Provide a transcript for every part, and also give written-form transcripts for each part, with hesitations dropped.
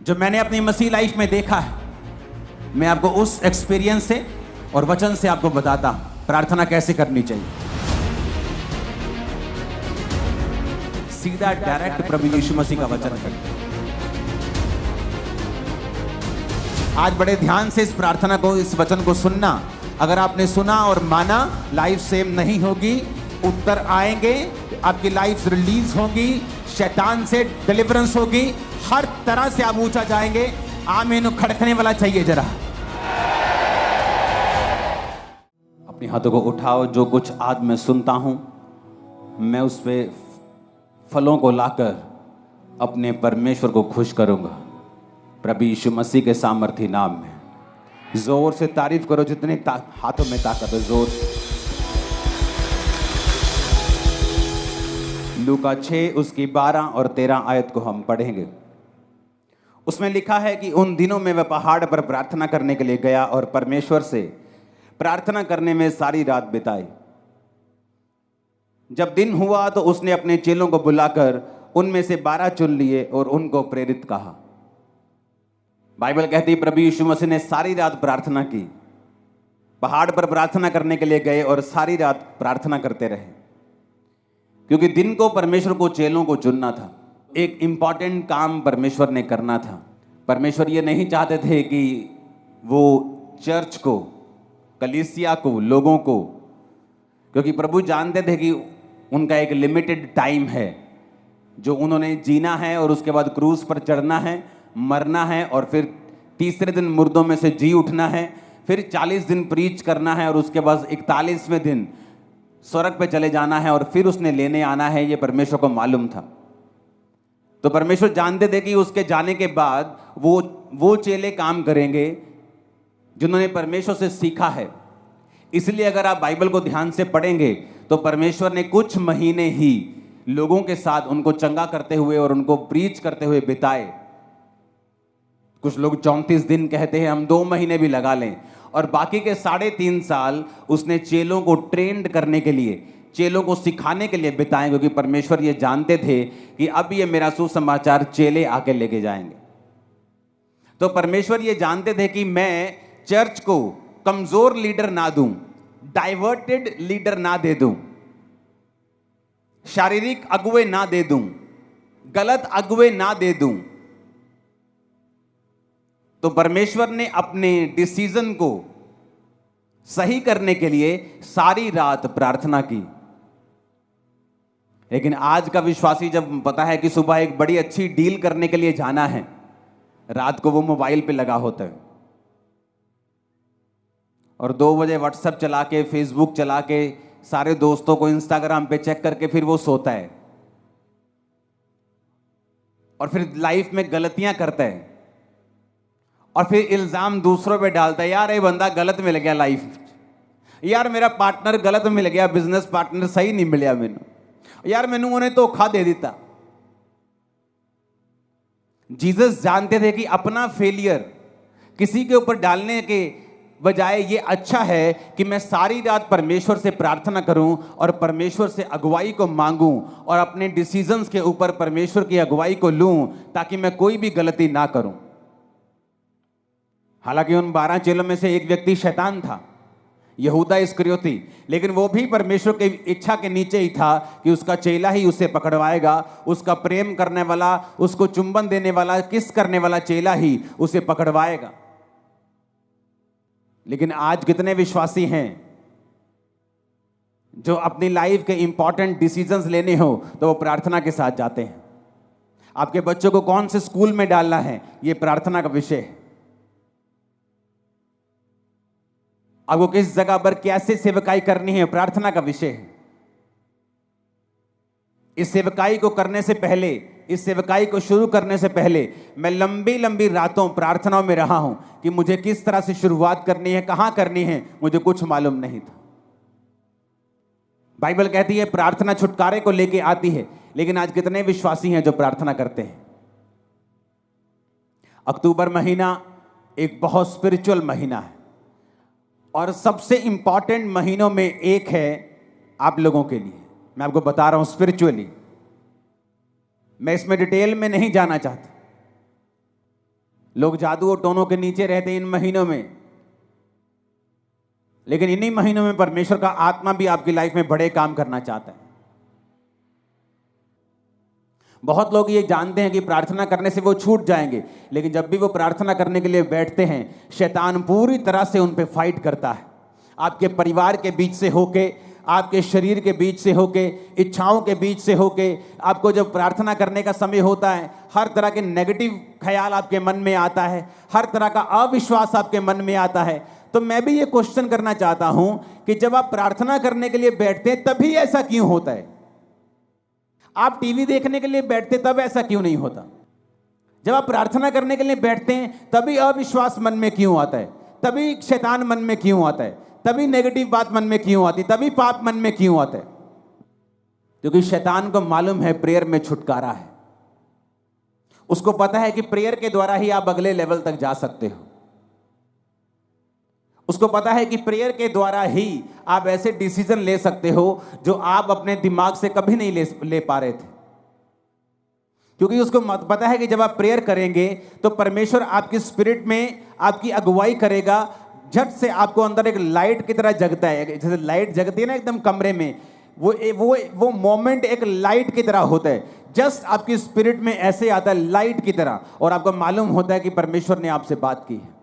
जो मैंने अपनी मसीह लाइफ में देखा है, मैं आपको उस एक्सपीरियंस से और वचन से आपको बताता हूं प्रार्थना कैसे करनी चाहिए। सीधा डायरेक्ट प्रभु यीशु मसीह का वचन करें। आज बड़े ध्यान से इस प्रार्थना को, इस वचन को सुनना। अगर आपने सुना और माना, लाइफ सेम नहीं होगी, उत्तर आएंगे, आपकी लाइफ रिलीज होगी, शैतान से डिलीवरेंस होगी, हर तरह से आप ऊंचा जाएंगे। आमीन खड़कने वाला चाहिए जरा। अपने हाथों को उठाओ। जो कुछ आज मैं सुनता हूं, मैं उस पे फलों को लाकर अपने परमेश्वर को खुश करूंगा प्रभु यीशु मसीह के सामर्थी नाम में। जोर से तारीफ करो, जितने हाथों में ताकत है, जोर से। लूका 6 उसकी 12 और 13 आयत को हम पढ़ेंगे। उसमें लिखा है कि उन दिनों में वह पहाड़ पर प्रार्थना करने के लिए गया और परमेश्वर से प्रार्थना करने में सारी रात बिताई। जब दिन हुआ तो उसने अपने चेलों को बुलाकर उनमें से 12 चुन लिए और उनको प्रेरित कहा। बाइबल कहती है प्रभु यीशु मसीह ने सारी रात प्रार्थना की। पहाड़ पर प्रार्थना करने के लिए गए और सारी रात प्रार्थना करते रहे, क्योंकि दिन को परमेश्वर को चेलों को चुनना था। एक इंपॉर्टेंट काम परमेश्वर ने करना था। परमेश्वर ये नहीं चाहते थे कि वो चर्च को, कलीसिया को, लोगों को, क्योंकि प्रभु जानते थे कि उनका एक लिमिटेड टाइम है जो उन्होंने जीना है और उसके बाद क्रूस पर चढ़ना है, मरना है और फिर तीसरे दिन मुर्दों में से जी उठना है, फिर 40 दिन प्रीच करना है और उसके बाद 41वें दिन स्वर्ग पे चले जाना है और फिर उसने लेने आना है। ये परमेश्वर को मालूम था। तो परमेश्वर जानते थे कि उसके जाने के बाद वो चेले काम करेंगे जिन्होंने परमेश्वर से सीखा है। इसलिए अगर आप बाइबल को ध्यान से पढ़ेंगे तो परमेश्वर ने कुछ महीने ही लोगों के साथ उनको चंगा करते हुए और उनको प्रीच करते हुए बिताए। कुछ लोग 34 दिन कहते हैं, हम 2 महीने भी लगा लें। और बाकी के 3.5 साल उसने चेलों को ट्रेंड करने के लिए, चेलों को सिखाने के लिए बिताए, क्योंकि परमेश्वर ये जानते थे कि अब ये मेरा सुसमाचार चेले आके लेके जाएंगे। तो परमेश्वर ये जानते थे कि मैं चर्च को कमजोर लीडर ना दूं, डाइवर्टेड लीडर ना दे दूं, शारीरिक अगुवे ना दे दूं, गलत अगुवे ना दे दूं। तो परमेश्वर ने अपने डिसीजन को सही करने के लिए सारी रात प्रार्थना की। लेकिन आज का विश्वासी जब पता है कि सुबह एक बड़ी अच्छी डील करने के लिए जाना है, रात को वो मोबाइल पे लगा होता है और 2 बजे व्हाट्सएप चला के, फेसबुक चला के, सारे दोस्तों को इंस्टाग्राम पे चेक करके फिर वो सोता है और फिर लाइफ में गलतियां करता है और फिर इल्जाम दूसरों पे डालता है। यार ये बंदा गलत मिल गया लाइफ में, यार मेरा पार्टनर गलत मिल गया, बिजनेस पार्टनर सही नहीं मिलिया मैनू, यार मैनू उन्हें धोखा दे दिता। जीसस जानते थे कि अपना फेलियर किसी के ऊपर डालने के बजाय ये अच्छा है कि मैं सारी रात परमेश्वर से प्रार्थना करूं और परमेश्वर से अगुवाई को मांगूं और अपने डिसीजंस के ऊपर परमेश्वर की अगुवाई को लूं, ताकि मैं कोई भी गलती ना करूं। हालांकि उन 12 चेलों में से एक व्यक्ति शैतान था, यहूदा इस्करियोती, लेकिन वो भी परमेश्वर की इच्छा के नीचे ही था कि उसका चेला ही उसे पकड़वाएगा। उसका प्रेम करने वाला, उसको चुंबन देने वाला, किस करने वाला चेला ही उसे पकड़वाएगा। लेकिन आज कितने विश्वासी हैं जो अपनी लाइफ के इंपॉर्टेंट डिसीजंस लेने हो तो वो प्रार्थना के साथ जाते हैं। आपके बच्चों को कौन से स्कूल में डालना है, ये प्रार्थना का विषय है। आपको किस जगह पर कैसे सेवकाई करनी है, प्रार्थना का विषय है। इस सेवकाई को करने से पहले, इस सेवकाई को शुरू करने से पहले मैं लंबी लंबी रातों प्रार्थनाओं में रहा हूं कि मुझे किस तरह से शुरुआत करनी है, कहां करनी है, मुझे कुछ मालूम नहीं था। बाइबल कहती है प्रार्थना छुटकारे को लेके आती है, लेकिन आज कितने विश्वासी हैं जो प्रार्थना करते हैं। अक्टूबर महीना एक बहुत स्पिरिचुअल महीना है और सबसे इंपॉर्टेंट महीनों में एक है आप लोगों के लिए। मैं आपको बता रहा हूं स्पिरिचुअली, मैं इसमें डिटेल में नहीं जाना चाहता, लोग जादू और टोनों के नीचे रहते हैं इन महीनों में, लेकिन इन्हीं महीनों में परमेश्वर का आत्मा भी आपकी लाइफ में बड़े काम करना चाहता है। बहुत लोग ये जानते हैं कि प्रार्थना करने से वो छूट जाएंगे, लेकिन जब भी वो प्रार्थना करने के लिए बैठते हैं, शैतान पूरी तरह से उन पे फाइट करता है। आपके परिवार के बीच से होके, आपके शरीर के बीच से होके, इच्छाओं के बीच से होके, आपको जब प्रार्थना करने का समय होता है, हर तरह के नेगेटिव ख्याल आपके मन में आता है, हर तरह का अविश्वास आपके मन में आता है। तो मैं भी ये क्वेश्चन करना चाहता हूं कि जब आप प्रार्थना करने के लिए बैठते हैं तभी ऐसा क्यों होता है? आप टीवी देखने के लिए बैठते तब ऐसा क्यों नहीं होता? जब आप प्रार्थना करने के लिए बैठते हैं तभी अविश्वास मन में क्यों आता है? तभी शैतान मन में क्यों आता है? तभी नेगेटिव बात मन में क्यों आती? तभी पाप मन में क्यों आता है? क्योंकि शैतान को मालूम है प्रेयर में छुटकारा है। उसको पता है कि प्रेयर के द्वारा ही आप अगले लेवल तक जा सकते हो। उसको पता है कि प्रेयर के द्वारा ही आप ऐसे डिसीजन ले सकते हो जो आप अपने दिमाग से कभी नहीं ले पा रहे थे। क्योंकि उसको पता है कि जब आप प्रेयर करेंगे तो परमेश्वर आपकी स्पिरिट में आपकी अगुवाई करेगा। झट से आपको अंदर एक लाइट की तरह जगता है, जैसे लाइट जगती है ना एकदम कमरे में, वो मोमेंट एक लाइट की तरह होता है। जस्ट आपकी स्पिरिट में ऐसे आता है लाइट की तरह, और आपको मालूम होता है कि परमेश्वर ने आपसे बात की है।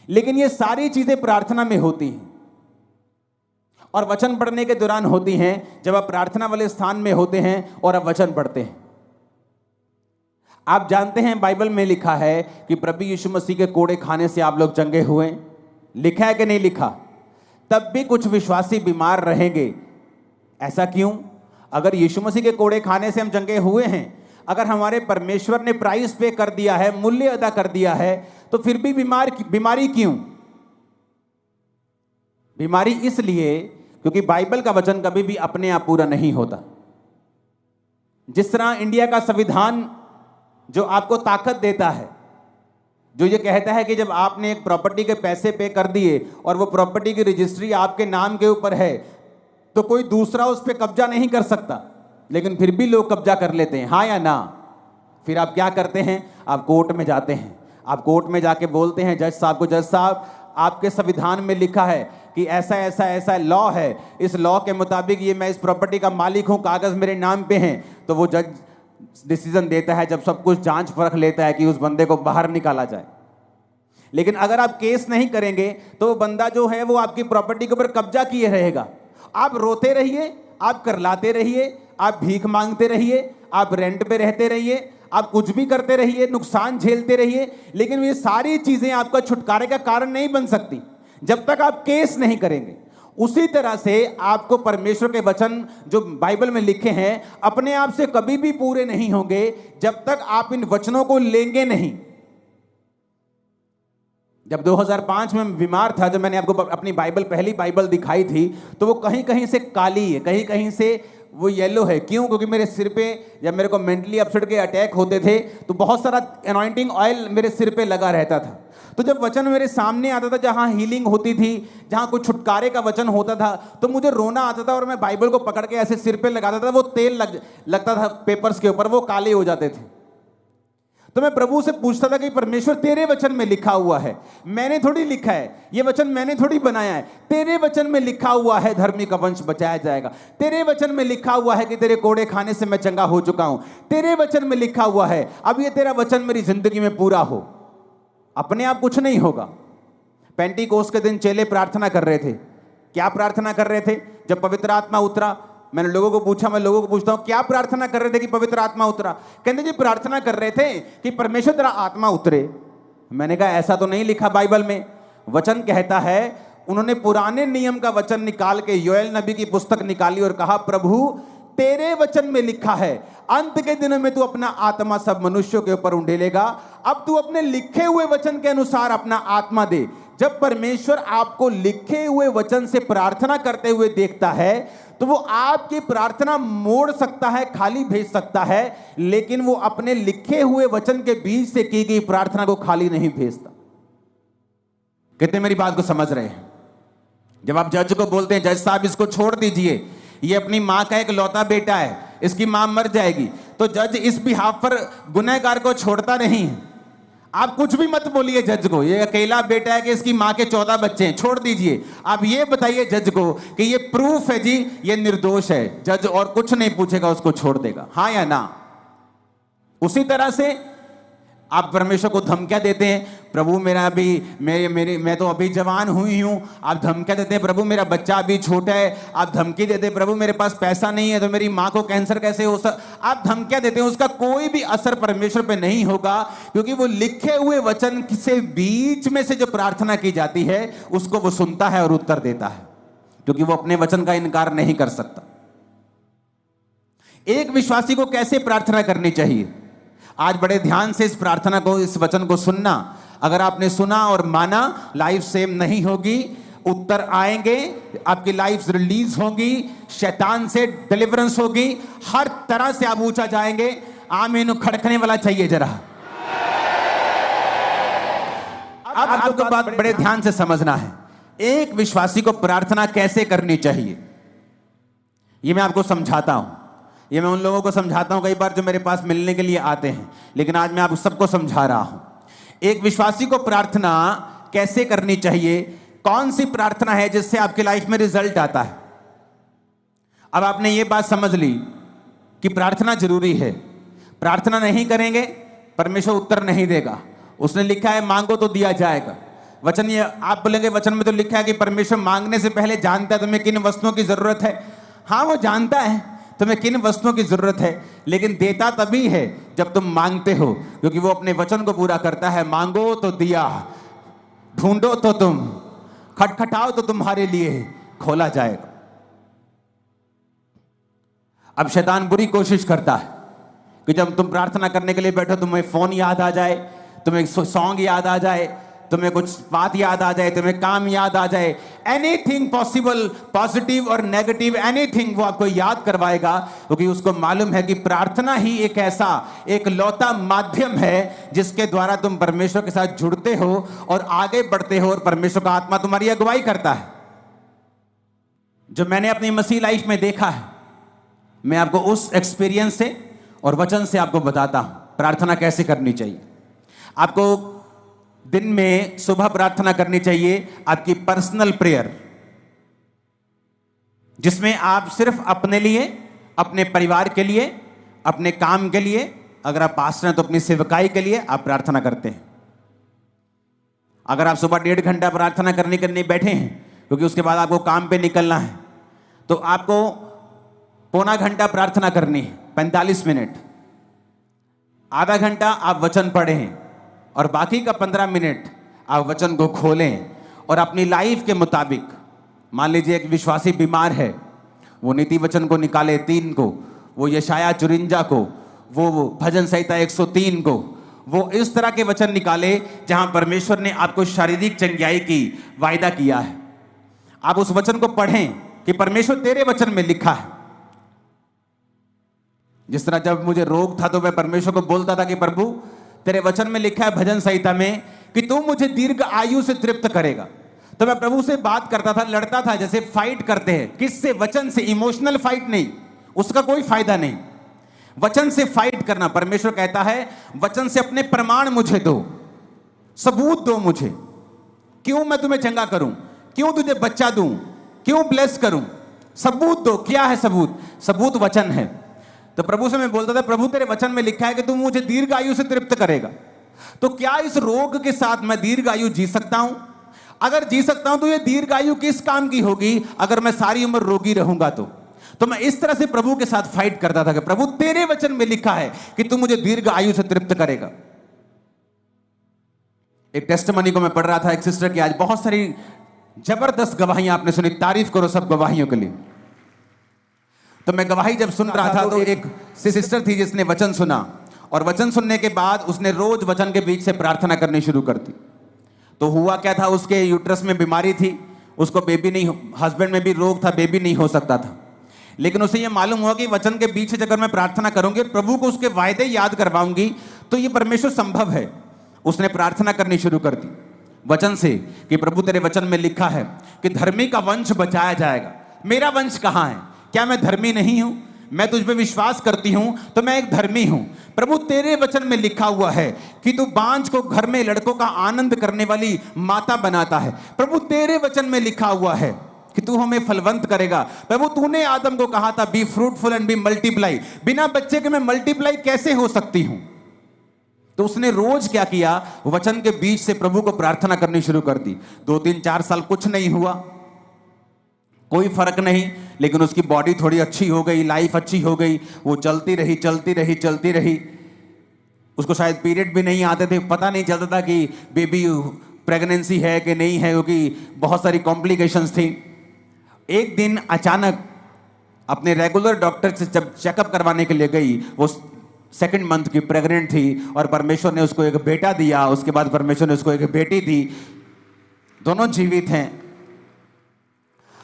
लेकिन ये सारी चीजें प्रार्थना में होती हैं और वचन पढ़ने के दौरान होती हैं, जब आप प्रार्थना वाले स्थान में होते हैं और आप वचन पढ़ते हैं। आप जानते हैं बाइबल में लिखा है कि प्रभु यीशु मसीह के कोड़े खाने से आप लोग चंगे हुए। लिखा है कि नहीं लिखा? तब भी कुछ विश्वासी बीमार रहेंगे। ऐसा क्यों? अगर यीशु मसीह के कोड़े खाने से हम चंगे हुए हैं, अगर हमारे परमेश्वर ने प्राइस पे कर दिया है, मूल्य अदा कर दिया है, तो फिर भी बीमारी क्यों? बीमारी इसलिए क्योंकि बाइबल का वचन कभी भी अपने आप पूरा नहीं होता। जिस तरह इंडिया का संविधान जो आपको ताकत देता है, जो ये कहता है कि जब आपने एक प्रॉपर्टी के पैसे पे कर दिए और वो प्रॉपर्टी की रजिस्ट्री आपके नाम के ऊपर है, तो कोई दूसरा उस पर कब्जा नहीं कर सकता, लेकिन फिर भी लोग कब्जा कर लेते हैं, हाँ या ना? फिर आप क्या करते हैं? आप कोर्ट में जाते हैं। आप कोर्ट में जाके बोलते हैं जज साहब को, जज साहब आपके संविधान में लिखा है कि ऐसा ऐसा ऐसा लॉ है, इस लॉ के मुताबिक ये मैं इस प्रॉपर्टी का मालिक हूं, कागज मेरे नाम पे हैं। तो वो जज डिसीजन देता है, जब सब कुछ जांच परख लेता है कि उस बंदे को बाहर निकाला जाए। लेकिन अगर आप केस नहीं करेंगे तो वो बंदा जो है वो आपकी प्रॉपर्टी के ऊपर कब्जा किए रहेगा। आप रोते रहिए, आप करलाते रहिए, आप भीख मांगते रहिए, आप रेंट पे रहते रहिए, आप कुछ भी करते रहिए, नुकसान झेलते रहिए, लेकिन ये सारी चीजें आपका छुटकारे का कारण नहीं बन सकती जब तक आप केस नहीं करेंगे। उसी तरह से आपको परमेश्वर के वचन जो बाइबल में लिखे हैं अपने आप से कभी भी पूरे नहीं होंगे जब तक आप इन वचनों को लेंगे नहीं। जब 2005 में बीमार था, जब मैंने आपको अपनी बाइबल, पहली बाइबल दिखाई थी, तो वो कहीं कहीं से काली है, कहीं कहीं से वो येलो है। क्यों? क्योंकि मेरे सिर पे जब मेरे को मेंटली अपसेट के अटैक होते थे तो बहुत सारा अनॉइंटिंग ऑयल मेरे सिर पे लगा रहता था। तो जब वचन मेरे सामने आता था, जहां हीलिंग होती थी, जहां कुछ छुटकारे का वचन होता था, तो मुझे रोना आता था और मैं बाइबल को पकड़ के ऐसे सिर पे लगाता था, वो तेल लगता था पेपर्स के ऊपर, वो काले हो जाते थे। तो मैं प्रभु से पूछता था कि परमेश्वर तेरे वचन में लिखा हुआ है, मैंने थोड़ी लिखा है, ये वचन मैंने थोड़ी बनाया है, तेरे वचन में लिखा हुआ है धर्मी का वंश बचाया जाएगा, तेरे वचन में लिखा हुआ है कि तेरे कोड़े खाने से मैं चंगा हो चुका हूं, तेरे वचन में लिखा हुआ है, अब ये तेरा वचन मेरी जिंदगी में पूरा हो। अपने आप कुछ नहीं होगा। पेंटीकोस्त के दिन चेले प्रार्थना कर रहे थे। क्या प्रार्थना कर रहे थे? जब पवित्र आत्मा उतरा, मैंने लोगों को पूछा, मैं लोगों को पूछता हूं क्या प्रार्थना कर रहे थे कि पवित्र आत्मा उतरा? कहते जी प्रार्थना कर रहे थे कि परमेश्वर तेरा आत्मा उतरे। मैंने कहा ऐसा तो नहीं लिखा बाइबल में। वचन कहता है, उन्होंने पुराने नियम का वचन निकाल के योएल नबी की पुस्तक निकाली और कहा प्रभु तेरे वचन में लिखा है अंत के दिनों में तू अपना आत्मा सब मनुष्यों के ऊपर उंडेलेगा। अब तू अपने लिखे हुए वचन के अनुसार अपना आत्मा दे। जब परमेश्वर आपको लिखे हुए वचन से प्रार्थना करते हुए देखता है तो वो आपकी प्रार्थना मोड़ सकता है, खाली भेज सकता है, लेकिन वो अपने लिखे हुए वचन के बीच से की गई प्रार्थना को खाली नहीं भेजता। कितने मेरी बात को समझ रहे हैं? जब आप जज को बोलते हैं जज साहब इसको छोड़ दीजिए, ये अपनी मां का एक लौता बेटा है, इसकी मां मर जाएगी, तो जज इस बिहाफ पर गुनहगार को छोड़ता नहीं है। आप कुछ भी मत बोलिए जज को, ये अकेला बेटा है कि इसकी मां के 14 बच्चे हैं, छोड़ दीजिए। आप ये बताइए जज को कि ये प्रूफ है जी, ये निर्दोष है। जज और कुछ नहीं पूछेगा, उसको छोड़ देगा, हाँ या ना। उसी तरह से आप परमेश्वर को धमकियां देते हैं, प्रभु मेरा अभी मैं तो अभी जवान हुई हूं। आप धमकियां देते हैं, प्रभु मेरा बच्चा अभी छोटा है। आप धमकी देते हैं, प्रभु मेरे पास पैसा नहीं है तो मेरी मां को कैंसर कैसे हो आप धमकियां देते हैं, उसका कोई भी असर परमेश्वर पे नहीं होगा, क्योंकि वो लिखे हुए वचन से बीच में से जो प्रार्थना की जाती है उसको वो सुनता है और उत्तर देता है, क्योंकि वो अपने वचन का इनकार नहीं कर सकता। एक विश्वासी को कैसे प्रार्थना करनी चाहिए, आज बड़े ध्यान से इस प्रार्थना को, इस वचन को सुनना। अगर आपने सुना और माना, लाइफ सेम नहीं होगी, उत्तर आएंगे, आपकी लाइफ रिलीज होगी, शैतान से डिलीवरेंस होगी, हर तरह से आप ऊंचा जाएंगे। आमीन खड़कने वाला चाहिए जरा। अब आपको बात बड़े ध्यान से समझना है, एक विश्वासी को प्रार्थना कैसे करनी चाहिए, यह मैं आपको समझाता हूं। ये मैं उन लोगों को समझाता हूं कई बार जो मेरे पास मिलने के लिए आते हैं, लेकिन आज मैं आप सबको समझा रहा हूं। एक विश्वासी को प्रार्थना कैसे करनी चाहिए, कौन सी प्रार्थना है जिससे आपकी लाइफ में रिजल्ट आता है। अब आपने ये बात समझ ली कि प्रार्थना जरूरी है, प्रार्थना नहीं करेंगे परमेश्वर उत्तर नहीं देगा। उसने लिखा है मांगो तो दिया जाएगा। वचन, ये आप बोलेंगे वचन में तो लिखा है कि परमेश्वर मांगने से पहले जानता है तुम्हें किन वस्तुओं की जरूरत है। हाँ, वो जानता है तुम्हें किन वस्तुओं की जरूरत है, लेकिन देता तभी है जब तुम मांगते हो, क्योंकि वो अपने वचन को पूरा करता है। मांगो तो दिया, ढूंढो तो तुम, खटखटाओ तो तुम्हारे लिए खोला जाएगा। अब शैतान बुरी कोशिश करता है कि जब तुम प्रार्थना करने के लिए बैठो, तुम्हें फोन याद आ जाए, तुम्हें सॉन्ग याद आ जाए, तुम्हें कुछ बात याद आ जाए, तुम्हें काम याद आ जाए, एनीथिंग पॉसिबल, पॉजिटिव और नेगेटिव एनीथिंग वो आपको याद करवाएगा, क्योंकि उसको मालूम है कि प्रार्थना ही एक ऐसा एक लौता माध्यम है जिसके द्वारा तुम परमेश्वर के साथ जुड़ते हो और आगे बढ़ते हो, और परमेश्वर का आत्मा तुम्हारी अगुवाई करता है। जो मैंने अपनी मसीह लाइफ में देखा है, मैं आपको उस एक्सपीरियंस से और वचन से आपको बताता हूं प्रार्थना कैसे करनी चाहिए। आपको दिन में सुबह प्रार्थना करनी चाहिए, आपकी पर्सनल प्रेयर, जिसमें आप सिर्फ अपने लिए, अपने परिवार के लिए, अपने काम के लिए, अगर आप पास्टर हैं तो अपनी सेवकाई के लिए आप प्रार्थना करते हैं। अगर आप सुबह 1.5 घंटा प्रार्थना करने के लिए बैठे हैं, क्योंकि उसके बाद आपको काम पे निकलना है, तो आपको पौना घंटा प्रार्थना करनी है, 45 मिनट। आधा घंटा आप वचन पढ़ें और बाकी का 15 मिनट आप वचन को खोलें और अपनी लाइफ के मुताबिक, मान लीजिए एक विश्वासी बीमार है, वो नीति वचन को निकाले 3 को, वो यशाया 54 को, वो भजन संहिता 103 को, वो इस तरह के वचन निकाले जहां परमेश्वर ने आपको शारीरिक चंगाई की वायदा किया है। आप उस वचन को पढ़ें कि परमेश्वर तेरे वचन में लिखा है। जिस तरह जब मुझे रोग था तो मैं परमेश्वर को बोलता था कि प्रभु तेरे वचन में लिखा है भजन संहिता में कि तू मुझे दीर्घ आयु से तृप्त करेगा। तो मैं प्रभु से बात करता था, लड़ता था, जैसे फाइट करते हैं। किससे? वचन से। इमोशनल फाइट नहीं, उसका कोई फायदा नहीं। वचन से फाइट करना। परमेश्वर कहता है वचन से अपने प्रमाण मुझे दो, सबूत दो मुझे। क्यों मैं तुम्हें चंगा करूं, क्यों तुझे बच्चा दूं, क्यों ब्लेस करूं, सबूत दो। क्या है सबूत? सबूत वचन है। तो प्रभु से मैं बोलता था प्रभु तेरे वचन में लिखा है कि तू मुझे दीर्घ आयु से तृप्त करेगा, तो क्या इस रोग के साथ मैं दीर्घ आयु जी सकता हूं? अगर जी सकता हूं तो ये दीर्घ आयु किस काम की होगी अगर मैं सारी उम्र रोगी रहूंगा? तो मैं इस तरह से प्रभु के साथ फाइट करता था कि प्रभु तेरे वचन में लिखा है कि तू मुझे दीर्घ आयु से तृप्त करेगा। एक टेस्टिमनी को मैं पढ़ रहा था एक सिस्टर की, आज बहुत सारी जबरदस्त गवाहियां आपने सुनी, तारीफ करो सब गवाहियों के लिए। तो मैं गवाही जब सुन रहा था तो एक सिस्टर थी जिसने वचन सुना, और वचन सुनने के बाद उसने रोज वचन के बीच से प्रार्थना करनी शुरू कर दी। तो हुआ क्या था, उसके यूट्रस में बीमारी थी, उसको बेबी नहीं, हस्बैंड में भी रोग था, बेबी नहीं हो सकता था। लेकिन उसे यह मालूम हुआ कि वचन के बीच से अगर मैं प्रार्थना करूंगी, प्रभु को उसके वायदे याद करवाऊंगी, तो ये परमेश्वर संभव है। उसने प्रार्थना करनी शुरू कर दी वचन से कि प्रभु तेरे वचन में लिखा है कि धर्मी का वंश बचाया जाएगा। मेरा वंश कहां है? क्या मैं धर्मी नहीं हूं? मैं तुझ पे विश्वास करती हूं तो मैं एक धर्मी हूं। प्रभु तेरे वचन में लिखा हुआ है कि तू बांझ को घर में लड़कों का आनंद करने वाली माता बनाता है। प्रभु तेरे वचन में लिखा हुआ है कि तू हमें फलवंत करेगा। प्रभु तूने आदम को कहा था be fruitful and be multiply. बिना बच्चे के मैं मल्टीप्लाई कैसे हो सकती हूं? तो उसने रोज क्या किया, वचन के बीच से प्रभु को प्रार्थना करनी शुरू कर दी। 2-3-4 साल कुछ नहीं हुआ, कोई फर्क नहीं, लेकिन उसकी बॉडी थोड़ी अच्छी हो गई, लाइफ अच्छी हो गई, वो चलती रही चलती रही चलती रही। उसको शायद पीरियड भी नहीं आते थे, पता नहीं चलता था कि बेबी प्रेगनेंसी है कि नहीं है, क्योंकि बहुत सारी कॉम्प्लिकेशंस थी। एक दिन अचानक अपने रेगुलर डॉक्टर से जब चेकअप करवाने के लिए गई, वो 2nd मंथ की प्रेग्नेंट थी और परमेश्वर ने उसको एक बेटा दिया। उसके बाद परमेश्वर ने उसको एक बेटी दी, दोनों जीवित हैं।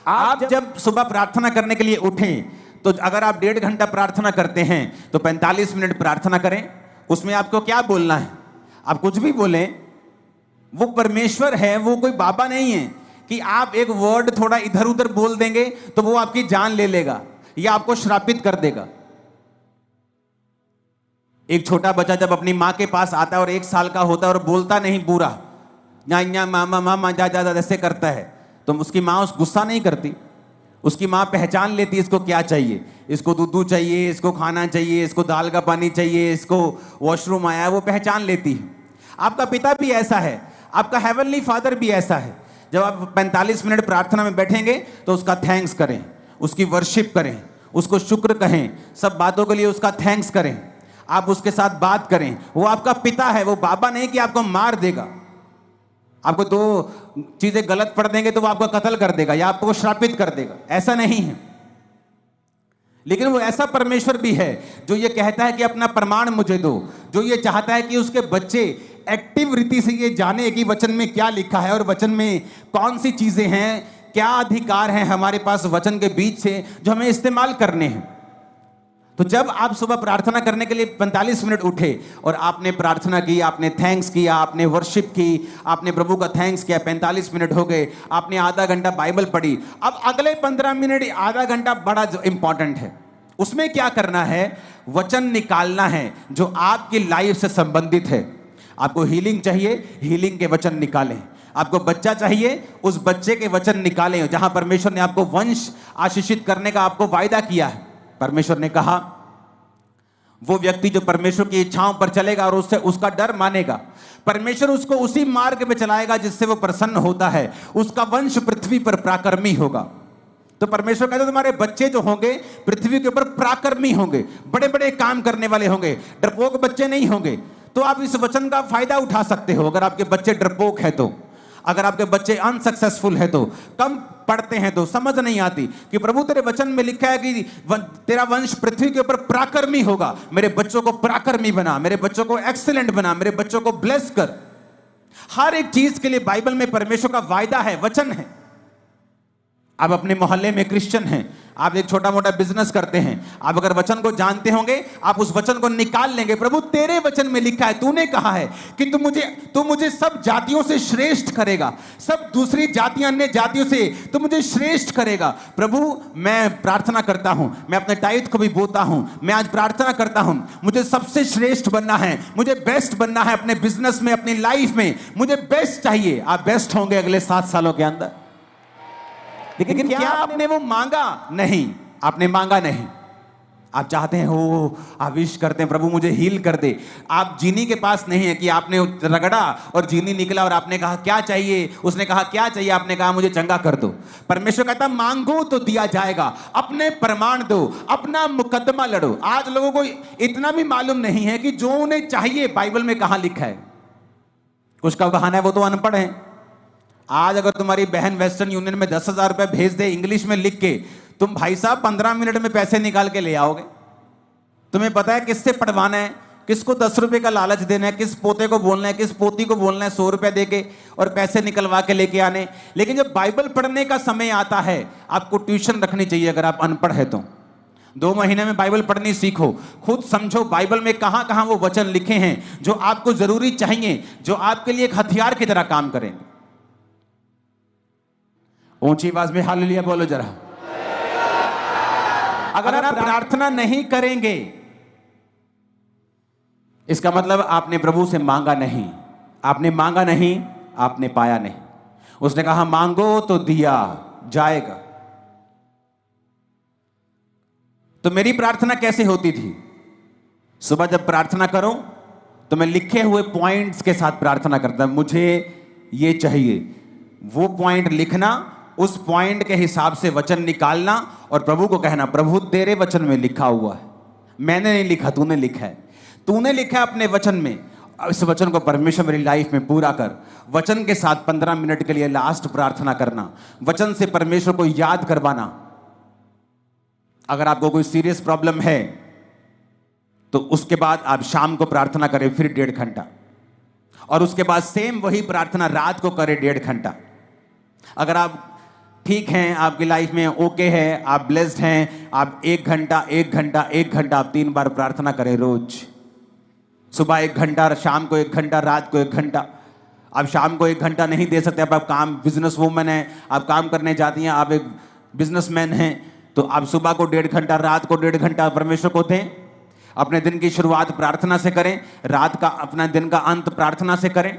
आप जब सुबह प्रार्थना करने के लिए उठें तो अगर आप 1.5 घंटा प्रार्थना करते हैं तो 45 मिनट प्रार्थना करें। उसमें आपको क्या बोलना है? आप कुछ भी बोलें, वो परमेश्वर है, वो कोई बाबा नहीं है कि आप एक वर्ड थोड़ा इधर उधर बोल देंगे तो वो आपकी जान ले लेगा या आपको श्रापित कर देगा। एक छोटा बच्चा जब अपनी माँ के पास आता है और 1 साल का होता है और बोलता नहीं पूरा, न्या मामा मामा जा जा ऐसे करता है, तो उसकी माँ उस गुस्सा नहीं करती। उसकी माँ पहचान लेती है इसको क्या चाहिए, इसको दूध चाहिए, इसको खाना चाहिए, इसको दाल का पानी चाहिए, इसको वॉशरूम आया है, वो पहचान लेती है। आपका पिता भी ऐसा है, आपका हेवनली फादर भी ऐसा है। जब आप 45 मिनट प्रार्थना में बैठेंगे तो उसका थैंक्स करें, उसकी वर्शिप करें, उसको शुक्र कहें, सब बातों के लिए उसका थैंक्स करें, आप उसके साथ बात करें। वो आपका पिता है, वो बाबा नहीं कि आपको मार देगा। आपको 2 चीजें गलत पढ़ देंगे तो वो आपका कत्ल कर देगा या आपको श्रापित कर देगा, ऐसा नहीं है। लेकिन वो ऐसा परमेश्वर भी है जो ये कहता है कि अपना प्रमाण मुझे दो, जो ये चाहता है कि उसके बच्चे एक्टिव रीति से ये जाने कि वचन में क्या लिखा है और वचन में कौन सी चीजें हैं, क्या अधिकार हैं हमारे पास वचन के बीच से जो हमें इस्तेमाल करने हैं। तो जब आप सुबह प्रार्थना करने के लिए 45 मिनट उठे और आपने प्रार्थना की, आपने थैंक्स किया, आपने वर्शिप की, आपने प्रभु का थैंक्स किया, 45 मिनट हो गए, आपने आधा घंटा बाइबल पढ़ी। अब अगले 15 मिनट, आधा घंटा बड़ा इंपॉर्टेंट है। उसमें क्या करना है? वचन निकालना है जो आपकी लाइफ से संबंधित है। आपको हीलिंग चाहिए, हीलिंग के वचन निकालें। आपको बच्चा चाहिए, उस बच्चे के वचन निकालें। जहां परमेश्वर ने आपको वंश आशीषित करने का आपको वायदा किया है, परमेश्वर ने कहा वो व्यक्ति जो परमेश्वर की इच्छाओं पर चलेगा और उससे उसका डर मानेगा, परमेश्वर उसको उसी मार्ग में चलाएगा जिससे वो प्रसन्न होता है, उसका वंश पृथ्वी पर पराक्रमी होगा। तो परमेश्वर कहते तुम्हारे बच्चे जो होंगे पृथ्वी के ऊपर पराक्रमी होंगे, बड़े बड़े काम करने वाले होंगे, डरपोक बच्चे नहीं होंगे। तो आप इस वचन का फायदा उठा सकते हो। अगर आपके बच्चे डरपोक है तो, अगर आपके बच्चे अनसक्सेसफुल है तो, कम पढ़ते हैं तो, समझ नहीं आती कि प्रभु तेरे वचन में लिखा है कि तेरा वंश पृथ्वी के ऊपर पराक्रमी होगा, मेरे बच्चों को पराक्रमी बना, मेरे बच्चों को एक्सीलेंट बना, मेरे बच्चों को ब्लेस कर। हर एक चीज के लिए बाइबल में परमेश्वर का वायदा है, वचन है। आप अपने मोहल्ले में क्रिश्चियन हैं, आप एक छोटा मोटा बिजनेस करते हैं, आप अगर वचन को जानते होंगे आप उस वचन को निकाल लेंगे। प्रभु तेरे वचन में लिखा है, तूने कहा है कि तू मुझे सब जातियों से श्रेष्ठ करेगा, सब दूसरी जातियां अन्य जातियों से तू मुझे श्रेष्ठ करेगा। प्रभु मैं प्रार्थना करता हूं, मैं अपने टाइट को भी बोता हूं, मैं आज प्रार्थना करता हूं, मुझे सबसे श्रेष्ठ बनना है, मुझे बेस्ट बनना है अपने बिजनेस में, अपनी लाइफ में मुझे बेस्ट चाहिए। आप बेस्ट होंगे अगले 7 सालों के अंदर। लेकिन क्या आपने वो मांगा? नहीं, आपने मांगा नहीं। आप चाहते हैं हो, आप विश करते हैं प्रभु मुझे हील कर दे। आप जीनी के पास नहीं है कि आपने रगड़ा और जीनी निकला और आपने कहा क्या चाहिए, उसने कहा क्या चाहिए, आपने कहा मुझे चंगा कर दो। परमेश्वर कहता मांगो तो दिया जाएगा, अपने प्रमाण दो, अपना मुकदमा लड़ो। आज लोगों को इतना भी मालूम नहीं है कि जो उन्हें चाहिए बाइबल में कहां लिखा है। कुछ का बहाना है वो तो अनपढ़ है। आज अगर तुम्हारी बहन वेस्टर्न यूनियन में 10,000 रुपए भेज दे इंग्लिश में लिख के, तुम भाई साहब 15 मिनट में पैसे निकाल के ले आओगे। तुम्हें पता है किससे पढ़वाना है, किसको 10 रुपए का लालच देना है, किस पोते को बोलना है, किस पोती को बोलना है 100 रुपए देके और पैसे निकलवा के लेके आने। लेकिन जब बाइबल पढ़ने का समय आता है, आपको ट्यूशन रखनी चाहिए। अगर आप अनपढ़ है तो 2 महीने में बाइबल पढ़नी सीखो, खुद समझो बाइबल में कहां कहां वो वचन लिखे हैं जो आपको जरूरी चाहिए, जो आपके लिए एक हथियार की तरह काम करेंगे। ऊंची आवाज में हालेलुया बोलो जरा। अगर आप प्रार्थना नहीं करेंगे, इसका मतलब आपने प्रभु से मांगा नहीं। आपने मांगा नहीं, आपने पाया नहीं। उसने कहा मांगो तो दिया जाएगा। तो मेरी प्रार्थना कैसे होती थी? सुबह जब प्रार्थना करो तो मैं लिखे हुए पॉइंट्स के साथ प्रार्थना करता, मुझे ये चाहिए, वो पॉइंट लिखना, उस पॉइंट के हिसाब से वचन निकालना और प्रभु को कहना, प्रभु तेरे वचन में लिखा हुआ है, मैंने नहीं लिखा, तूने लिखा है, तूने लिखा है अपने वचन में, इस वचन को परमेश्वर मेरी लाइफ में पूरा कर। वचन के साथ 15 मिनट के लिए लास्ट प्रार्थना करना, वचन से परमेश्वर को याद करवाना। अगर आपको कोई सीरियस प्रॉब्लम है तो उसके बाद आप शाम को प्रार्थना करें फिर 1.5 घंटा, और उसके बाद सेम वही प्रार्थना रात को करें 1.5 घंटा। अगर आप ठीक हैं, आपकी लाइफ में ओके है, आप ब्लेस्ड हैं, आप 1 घंटा 1 घंटा 1 घंटा आप 3 बार प्रार्थना करें रोज। सुबह 1 घंटा, शाम को 1 घंटा, रात को 1 घंटा। आप शाम को 1 घंटा नहीं दे सकते, आप काम, बिजनेस वूमन है, आप काम करने जाती हैं, आप एक बिजनेसमैन हैं, तो आप सुबह को 1.5 घंटा, रात को 1.5 घंटा परमेश्वर को दें। अपने दिन की शुरुआत प्रार्थना से करें, रात का अपना दिन का अंत प्रार्थना से करें।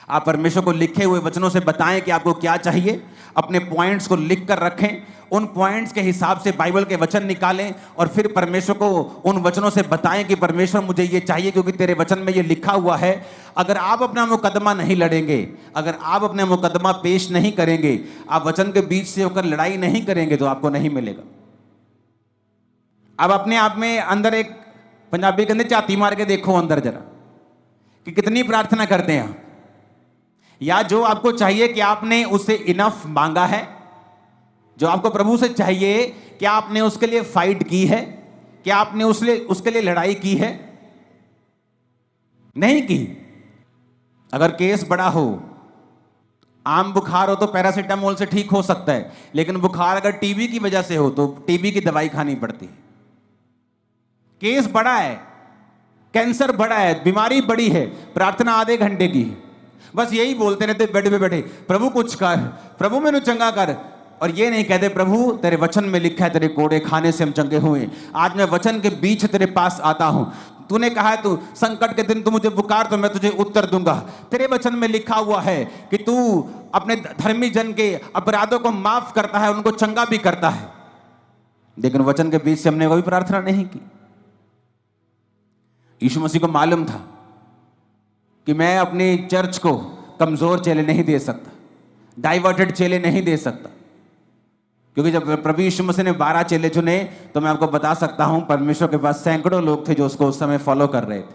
आप परमेश्वर को लिखे हुए वचनों से बताएं कि आपको क्या चाहिए, अपने पॉइंट्स को लिख कर रखें, उन पॉइंट्स के हिसाब से बाइबल के वचन निकालें और फिर परमेश्वर को उन वचनों से बताएं कि परमेश्वर मुझे ये चाहिए क्योंकि तेरे वचन में ये लिखा हुआ है। अगर आप अपना मुकदमा नहीं लड़ेंगे, अगर आप अपना मुकदमा पेश नहीं करेंगे, आप वचन के बीच से होकर लड़ाई नहीं करेंगे तो आपको नहीं मिलेगा। अब अपने आप में अंदर एक, पंजाबी के अंदर झाती मार के देखो अंदर जरा कि कितनी प्रार्थना करते हैं आप, या जो आपको चाहिए कि आपने उससे इनफ मांगा है, जो आपको प्रभु से चाहिए क्या आपने उसके लिए फाइट की है, क्या आपने उसके लिए लड़ाई की है? नहीं की। अगर केस बड़ा हो, आम बुखार हो तो पैरासीटामोल से ठीक हो सकता है, लेकिन बुखार अगर टीबी की वजह से हो तो टीबी की दवाई खानी पड़ती है। केस बड़ा है, कैंसर बड़ा है, बीमारी बड़ी है, प्रार्थना आधे घंटे की है, बस यही बोलते रहते बेड पे बैठे, प्रभु कुछ कर, प्रभु मैंने चंगा कर, और ये नहीं कहते प्रभु तेरे वचन में लिखा है तेरे कोड़े खाने से हम चंगे हुए। आज मैं वचन के बीच तेरे पास आता हूं, तूने कहा है तू संकट के दिन तू मुझे पुकार तो मैं तुझे उत्तर दूंगा। तेरे वचन में लिखा हुआ है कि तू अपने धर्मी जन के अपराधों को माफ करता है, उनको चंगा भी करता है, लेकिन वचन के बीच से हमने कोई प्रार्थना नहीं की। यीशु मसीह को मालूम था कि मैं अपनी चर्च को कमजोर चेले नहीं दे सकता, डाइवर्टेड चेले नहीं दे सकता, क्योंकि जब प्रभु यीशु मसीह ने 12 चेले चुने तो मैं आपको बता सकता हूं परमेश्वर के पास सैकड़ों लोग थे जो उसको उस समय फॉलो कर रहे थे,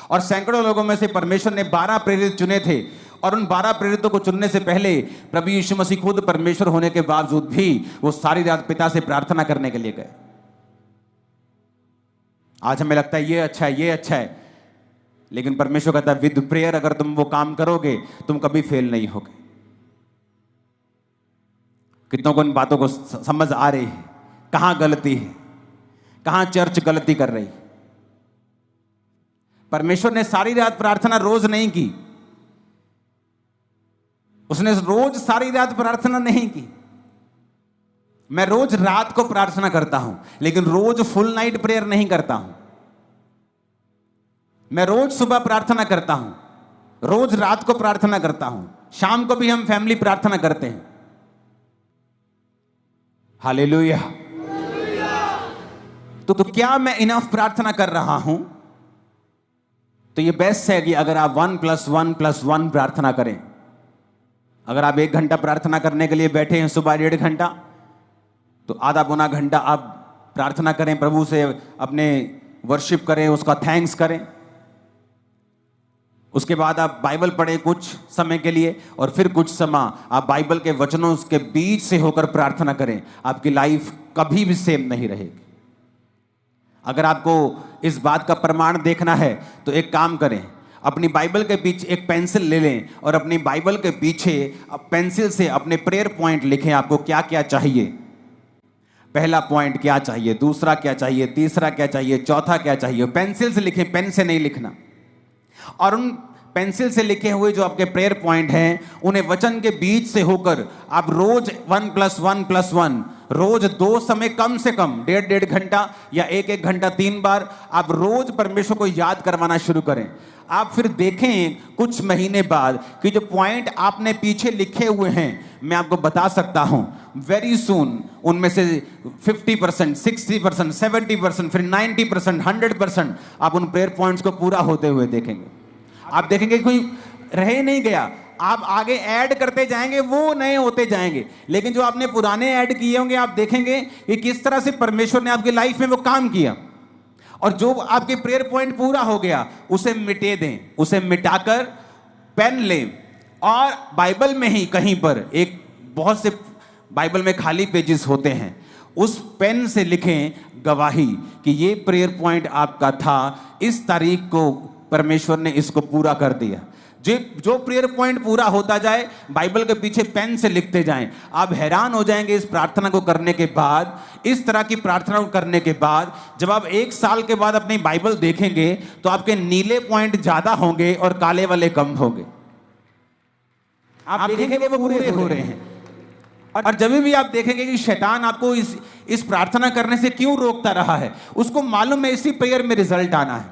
और सैकड़ों लोगों में से परमेश्वर ने 12 प्रेरित चुने थे, और उन 12 प्रेरितों को चुनने से पहले प्रभु यीशु मसीह खुद परमेश्वर होने के बावजूद भी वो सारी रात पिता से प्रार्थना करने के लिए गए। आज हमें लगता है ये अच्छा है, ये अच्छा है, लेकिन परमेश्वर कहता है विद प्रेयर अगर तुम वो काम करोगे तुम कभी फेल नहीं होगे। कितनों को इन बातों को समझ आ रही है? कहां गलती है, कहां चर्च गलती कर रही? परमेश्वर ने सारी रात प्रार्थना रोज नहीं की, उसने रोज सारी रात प्रार्थना नहीं की। मैं रोज रात को प्रार्थना करता हूं, लेकिन रोज फुल नाइट प्रेयर नहीं करता हूं। मैं रोज सुबह प्रार्थना करता हूं, रोज रात को प्रार्थना करता हूं, शाम को भी हम फैमिली प्रार्थना करते हैं। हालेलुया। तो क्या मैं इनफ प्रार्थना कर रहा हूं? तो ये बेस्ट है कि अगर आप 1+1+1 प्रार्थना करें। अगर आप 1 घंटा प्रार्थना करने के लिए बैठे हैं सुबह 1.5 घंटा, तो आधा पौना घंटा आप प्रार्थना करें, प्रभु से अपने वर्शिप करें, उसका थैंक्स करें। उसके बाद आप बाइबल पढ़ें कुछ समय के लिए, और फिर कुछ समय आप बाइबल के वचनों के बीच से होकर प्रार्थना करें। आपकी लाइफ कभी भी सेम नहीं रहेगी। अगर आपको इस बात का प्रमाण देखना है तो एक काम करें, अपनी बाइबल के पीछे एक पेंसिल ले लें और अपनी बाइबल के पीछे पेंसिल से अपने प्रेयर पॉइंट लिखें, आपको क्या क्या चाहिए। पहला पॉइंट क्या चाहिए, दूसरा क्या चाहिए, तीसरा क्या चाहिए, चौथा क्या चाहिए। पेंसिल से लिखें, पेन से नहीं लिखना। और उन पेंसिल से लिखे हुए जो आपके प्रेयर पॉइंट हैं उन्हें वचन के बीच से होकर आप रोज 1+1+1 रोज 2 समय कम से कम 1.5 घंटा या 1 घंटा 3 बार आप रोज परमेश्वर को याद करवाना शुरू करें। आप फिर देखें कुछ महीने बाद कि जो पॉइंट आपने पीछे लिखे हुए हैं, मैं आपको बता सकता हूं वेरी सून उनमें से 50%, 60%, 70%, फिर 90%, 100% आप उन प्रेयर पॉइंट्स को पूरा होते हुए देखेंगे। आप देखेंगे कोई रह ही नहीं गया, आप आगे ऐड करते जाएंगे, वो नए होते जाएंगे। लेकिन जो आपने पुराने ऐड किए होंगे, आप देखेंगे कि किस तरह से परमेश्वर ने आपकी लाइफ में वो काम किया। और जो आपके प्रेयर पॉइंट पूरा हो गया, उसे मिटे दें, उसे मिटाकर पेन लें और बाइबल में ही कहीं पर एक बहुत से बाइबल में खाली पेजेस होते हैं, उस पेन से लिखें गवाही कि ये प्रेयर पॉइंट आपका था, इस तारीख को परमेश्वर ने इसको पूरा कर दिया। जो प्रेयर पॉइंट पूरा होता जाए, बाइबल के पीछे पेन से लिखते जाएं। आप हैरान हो जाएंगे इस प्रार्थना को करने के बाद, इस तरह की प्रार्थना को करने के बाद, जब आप 1 साल के बाद अपनी बाइबल देखेंगे तो आपके नीले पॉइंट ज्यादा होंगे और काले वाले कम होंगे। आप देखेंगे वो पूरे हो रहे हैं। और जब भी आप देखेंगे कि शैतान आपको इस प्रार्थना करने से क्यों रोकता रहा है, उसको मालूम है इसी प्रेयर में रिजल्ट आना है।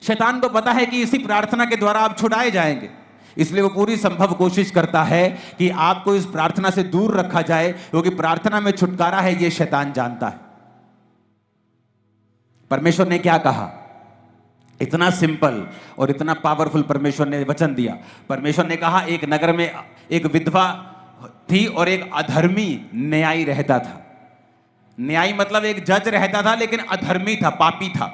शैतान को पता है कि इसी प्रार्थना के द्वारा आप छुड़ाए जाएंगे, इसलिए वो पूरी संभव कोशिश करता है कि आपको इस प्रार्थना से दूर रखा जाए, क्योंकि प्रार्थना में छुटकारा है, ये शैतान जानता है। परमेश्वर ने क्या कहा? इतना सिंपल और इतना पावरफुल परमेश्वर ने वचन दिया। परमेश्वर ने कहा एक नगर में एक विधवा थी और एक अधर्मी न्यायी रहता था। न्यायी मतलब एक जज रहता था, लेकिन अधर्मी था, पापी था।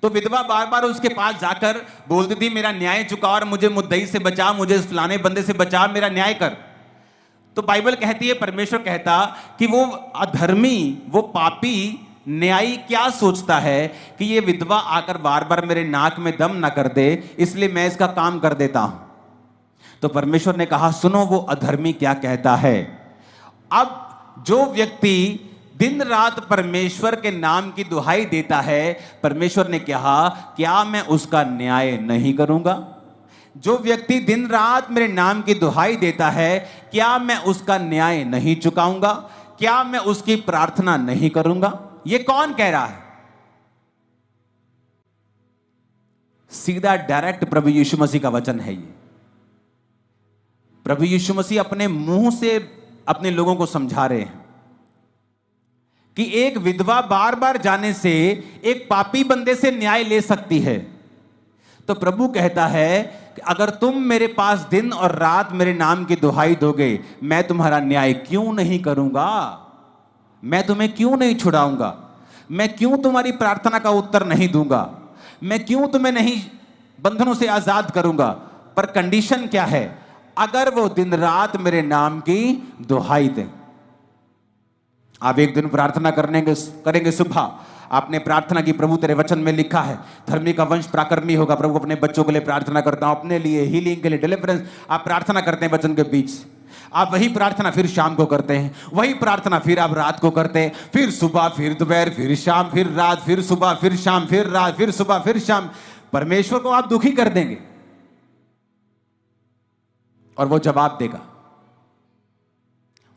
तो विधवा बार बार उसके पास जाकर बोलती थी मेरा न्याय चुका और मुझे मुद्दई से बचा, मुझे इस फलाने बंदे से बचा, मेरा न्याय कर। तो बाइबल कहती है, परमेश्वर कहता कि वो अधर्मी, वो पापी न्यायी क्या सोचता है कि ये विधवा आकर बार बार मेरे नाक में दम ना कर दे, इसलिए मैं इसका काम कर देता हूं। तो परमेश्वर ने कहा सुनो वो अधर्मी क्या कहता है। अब जो व्यक्ति दिन रात परमेश्वर के नाम की दुहाई देता है, परमेश्वर ने कहा क्या मैं उसका न्याय नहीं करूंगा? जो व्यक्ति दिन रात मेरे नाम की दुहाई देता है, क्या मैं उसका न्याय नहीं चुकाऊंगा? क्या मैं उसकी प्रार्थना नहीं करूंगा? ये कौन कह रहा है? सीधा डायरेक्ट प्रभु यीशु मसीह का वचन है ये। प्रभु यीशु मसीह अपने मुंह से अपने लोगों को समझा रहे हैं कि एक विधवा बार बार जाने से एक पापी बंदे से न्याय ले सकती है। तो प्रभु कहता है कि अगर तुम मेरे पास दिन और रात मेरे नाम की दुहाई दोगे, मैं तुम्हारा न्याय क्यों नहीं करूंगा? मैं तुम्हें क्यों नहीं छुड़ाऊंगा? मैं क्यों तुम्हारी प्रार्थना का उत्तर नहीं दूंगा? मैं क्यों तुम्हें नहीं बंधनों से आजाद करूंगा? पर कंडीशन क्या है? अगर वो दिन रात मेरे नाम की दुहाई दें। आप एक दिन प्रार्थना करेंगे सुबह, आपने प्रार्थना की प्रभु तेरे वचन में लिखा है धर्मी का वंश पराक्रमी होगा। प्रभु अपने बच्चों के लिए प्रार्थना करता हूं, अपने लिए हीलिंग के लिए, डिलीवरेंस। आप प्रार्थना करते हैं वचन के बीच, आप वही प्रार्थना फिर शाम को करते हैं, वही प्रार्थना फिर आप रात को करते हैं, फिर सुबह, फिर दोपहर, फिर शाम, फिर रात, फिर सुबह, फिर शाम, फिर रात, फिर सुबह, फिर शाम। परमेश्वर को आप दुखी कर देंगे और वो जवाब देगा।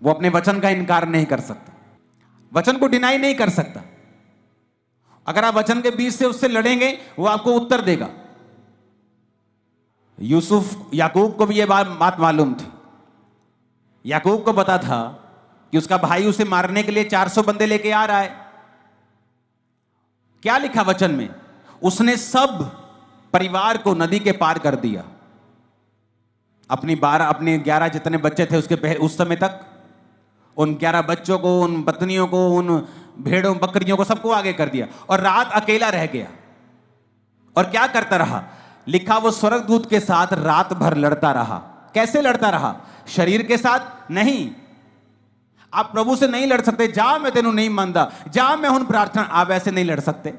वो अपने वचन का इनकार नहीं कर सकता, वचन को डिनाई नहीं कर सकता। अगर आप वचन के बीच से उससे लड़ेंगे, वो आपको उत्तर देगा। याकूब को भी यह बात मालूम थी। याकूब को पता था कि उसका भाई उसे मारने के लिए 400 बंदे लेके आ रहा है। क्या लिखा वचन में? उसने सब परिवार को नदी के पार कर दिया। अपने 11 जितने बच्चे थे उसके उस समय तक, उन 11 बच्चों को, उन पत्नियों को, उन भेड़ों बकरियों को, सबको आगे कर दिया और रात अकेला रह गया। और क्या करता रहा? लिखा वो स्वर्गदूत के साथ रात भर लड़ता रहा। कैसे लड़ता रहा? शरीर के साथ नहीं। आप प्रभु से नहीं लड़ सकते, जा मैं तेनू नहीं मानता, जा मैं हुन प्रार्थना, आप ऐसे नहीं लड़ सकते।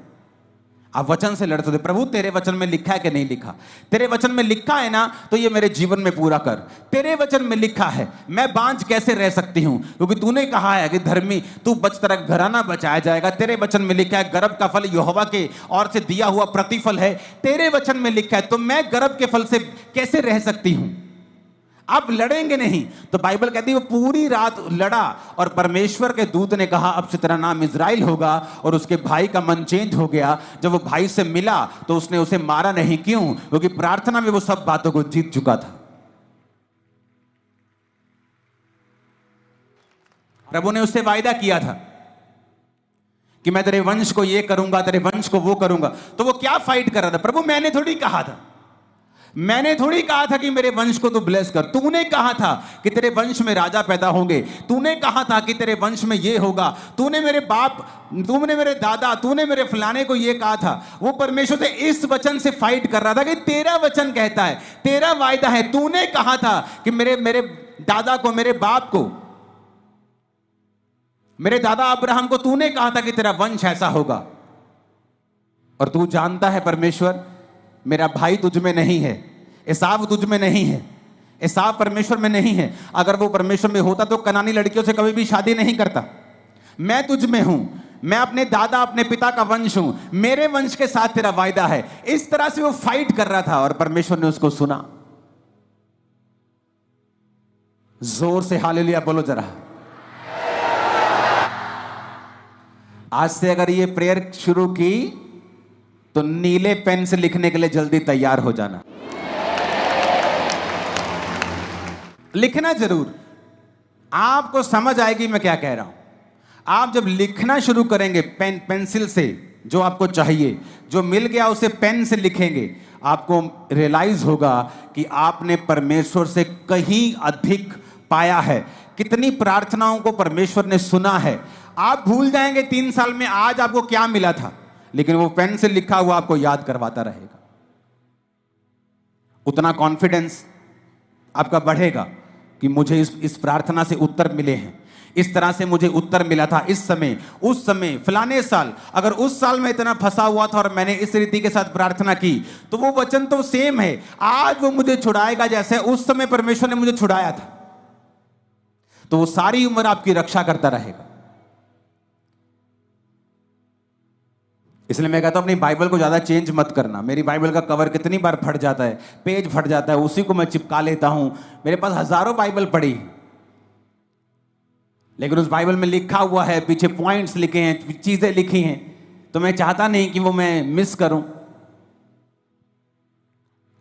आप वचन से लड़ सकते। प्रभु तेरे वचन में लिखा है कि नहीं लिखा? तेरे वचन में लिखा है ना, तो ये मेरे जीवन में पूरा कर। तेरे वचन में लिखा है, मैं बांझ कैसे रह सकती हूं? क्योंकि तूने कहा है कि धर्मी तू बच, तेरा घराना बचाया जाएगा। तेरे वचन में लिखा है गर्भ का फल यहोवा के ओर से दिया हुआ प्रतिफल है। तेरे वचन में लिखा है, तो मैं गर्भ के फल से कैसे रह सकती हूं? आप लड़ेंगे नहीं। तो बाइबल कहती है वो पूरी रात लड़ा और परमेश्वर के दूत ने कहा अब से तेरा नाम इज़राइल होगा, और उसके भाई का मन चेंज हो गया। जब वो भाई से मिला तो उसने उसे मारा नहीं। क्यों? क्योंकि प्रार्थना में वो सब बातों को जीत चुका था। प्रभु ने उससे वायदा किया था कि मैं तेरे वंश को ये करूंगा, तेरे वंश को वो करूंगा। तो वो क्या फाइट कर रहा था? प्रभु मैंने थोड़ी कहा था कि मेरे वंश को तू ब्लेस कर। तूने कहा था कि तेरे वंश में राजा पैदा होंगे, तूने कहा था कि तेरे वंश में ये होगा, तूने मेरे बाप, तूने मेरे दादा, तूने मेरे फलाने को ये कहा था। वो परमेश्वर से इस वचन से फाइट कर रहा था कि तेरा वचन कहता है, तेरा वायदा है, तूने कहा था कि मेरे दादा को, मेरे बाप को, मेरे दादा अब्राहम को तूने कहा था कि तेरा वंश ऐसा होगा। और तू जानता है परमेश्वर, मेरा भाई तुझ में नहीं है, एसाव तुझ में नहीं है, एसाव परमेश्वर में नहीं है। अगर वो परमेश्वर में होता तो कनानी लड़कियों से कभी भी शादी नहीं करता। मैं तुझ में हूं, मैं अपने दादा, अपने पिता का वंश हूं, मेरे वंश के साथ तेरा वायदा है। इस तरह से वो फाइट कर रहा था और परमेश्वर ने उसको सुना। जोर से हालेलुया बोलो जरा। आज से अगर ये प्रेयर शुरू की तो नीले पेन से लिखने के लिए जल्दी तैयार हो जाना। लिखना जरूर, आपको समझ आएगी मैं क्या कह रहा हूं। आप जब लिखना शुरू करेंगे पेंसिल से, जो आपको चाहिए, जो मिल गया उसे पेन से लिखेंगे, आपको रियलाइज होगा कि आपने परमेश्वर से कहीं अधिक पाया है। कितनी प्रार्थनाओं को परमेश्वर ने सुना है। आप भूल जाएंगे 3 साल में आज आपको क्या मिला था, लेकिन वो पेन से लिखा हुआ आपको याद करवाता रहेगा। उतना कॉन्फिडेंस आपका बढ़ेगा कि मुझे इस प्रार्थना से उत्तर मिले हैं, इस तरह से मुझे उत्तर मिला था इस समय, उस समय, फलाने साल। अगर उस साल में इतना फंसा हुआ था और मैंने इस रीति के साथ प्रार्थना की, तो वो वचन तो सेम है, आज वो मुझे छुड़ाएगा जैसे उस समय परमेश्वर ने मुझे छुड़ाया था। तो वो सारी उम्र आपकी रक्षा करता रहेगा। इसलिए मैं कहता हूं अपनी बाइबल को ज्यादा चेंज मत करना। मेरी बाइबल का कवर कितनी बार फट जाता है, पेज फट जाता है, उसी को मैं चिपका लेता हूं। मेरे पास हजारों बाइबल पड़ी, लेकिन उस बाइबल में लिखा हुआ है, पीछे पॉइंट्स लिखे हैं, चीजें लिखी हैं, तो मैं चाहता नहीं कि वो मैं मिस करूं।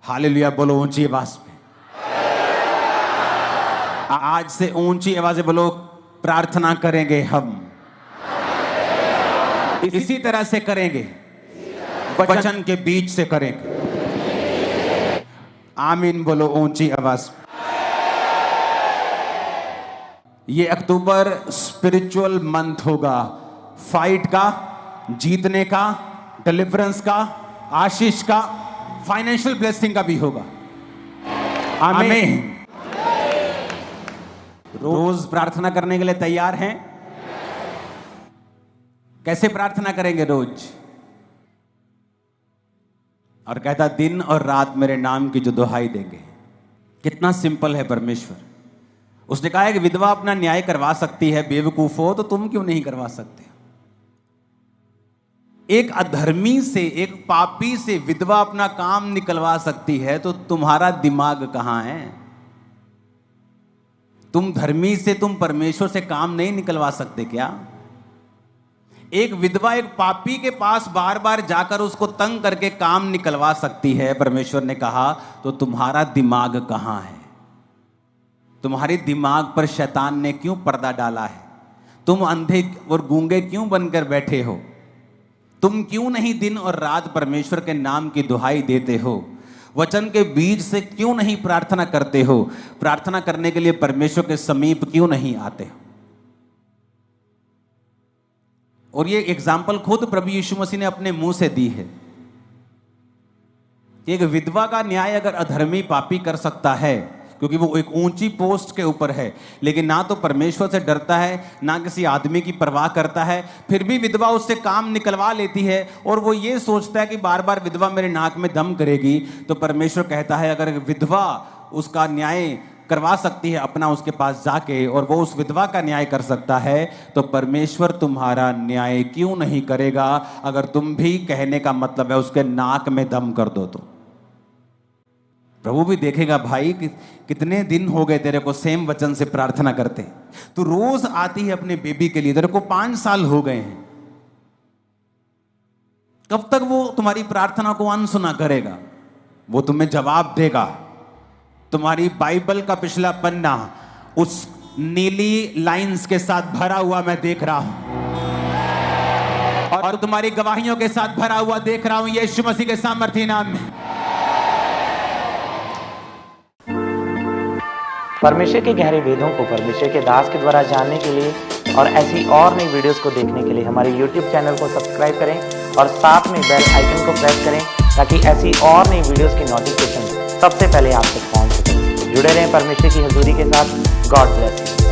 हालेलुया बोलो ऊंची आवाज में। आज से ऊंची आवाज से बोलो, प्रार्थना करेंगे हम इसी तरह से करेंगे, वचन के बीच से करेंगे। आमीन बोलो ऊंची आवाज। ये अक्टूबर स्पिरिचुअल मंथ होगा, फाइट का, जीतने का, डिलीवरेंस का, आशीष का, फाइनेंशियल ब्लेसिंग का भी होगा। आमीन। रोज प्रार्थना करने के लिए तैयार हैं? कैसे प्रार्थना करेंगे रोज? और कहता दिन और रात मेरे नाम की जो दुहाई देंगे। कितना सिंपल है परमेश्वर। उसने कहा है कि विधवा अपना न्याय करवा सकती है, बेवकूफ हो तो तुम क्यों नहीं करवा सकते? एक अधर्मी से, एक पापी से विधवा अपना काम निकलवा सकती है, तो तुम्हारा दिमाग कहां है? तुम धर्मी से, तुम परमेश्वर से काम नहीं निकलवा सकते क्या? एक विधवा एक पापी के पास बार बार जाकर उसको तंग करके काम निकलवा सकती है, परमेश्वर ने कहा, तो तुम्हारा दिमाग कहां है? तुम्हारे दिमाग पर शैतान ने क्यों पर्दा डाला है? तुम अंधे और गूंगे क्यों बनकर बैठे हो? तुम क्यों नहीं दिन और रात परमेश्वर के नाम की दुहाई देते हो? वचन के बीज से क्यों नहीं प्रार्थना करते हो? प्रार्थना करने के लिए परमेश्वर के समीप क्यों नहीं आते हो? और ये एग्जाम्पल खुद प्रभु यीशु मसीह ने अपने मुंह से दी है। एक विधवा का न्याय अगर अधर्मी पापी कर सकता है, क्योंकि वो एक ऊंची पोस्ट के ऊपर है, लेकिन ना तो परमेश्वर से डरता है, ना किसी आदमी की परवाह करता है, फिर भी विधवा उससे काम निकलवा लेती है, और वो ये सोचता है कि बार बार विधवा मेरे नाक में दम करेगी, तो परमेश्वर कहता है अगर विधवा उसका न्याय करवा सकती है अपना उसके पास जाके, और वो उस विधवा का न्याय कर सकता है, तो परमेश्वर तुम्हारा न्याय क्यों नहीं करेगा? अगर तुम भी कहने का मतलब है उसके नाक में दम कर दो तो। प्रभु भी देखेगा भाई कि कितने दिन हो गए तेरे को सेम वचन से प्रार्थना करते, तू रोज आती है अपने बेबी के लिए, तेरे को 5 साल हो गए हैं, कब तक वो तुम्हारी प्रार्थना को अनसुना करेगा? वो तुम्हें जवाब देगा। तुम्हारी बाइबल का पिछला पन्ना उस नीली लाइंस के साथ भरा हुआ मैं देख रहा हूं, और तुम्हारी गवाहियों के साथ भरा हुआ देख रहा हूं यीशु मसीह के सामर्थी नाम में। परमेश्वर के गहरे वेदों को परमेश्वर के दास के द्वारा जानने के लिए और ऐसी और नई वीडियोस को देखने के लिए हमारे YouTube चैनल को सब्सक्राइब करें और साथ में बेल आइकन को प्रेस करें, ताकि ऐसी और नई वीडियोस की नोटिफिकेशन सबसे पहले आप तक पहुंच सके। जुड़े रहें परमेश्वर की हजूरी के साथ। God bless you.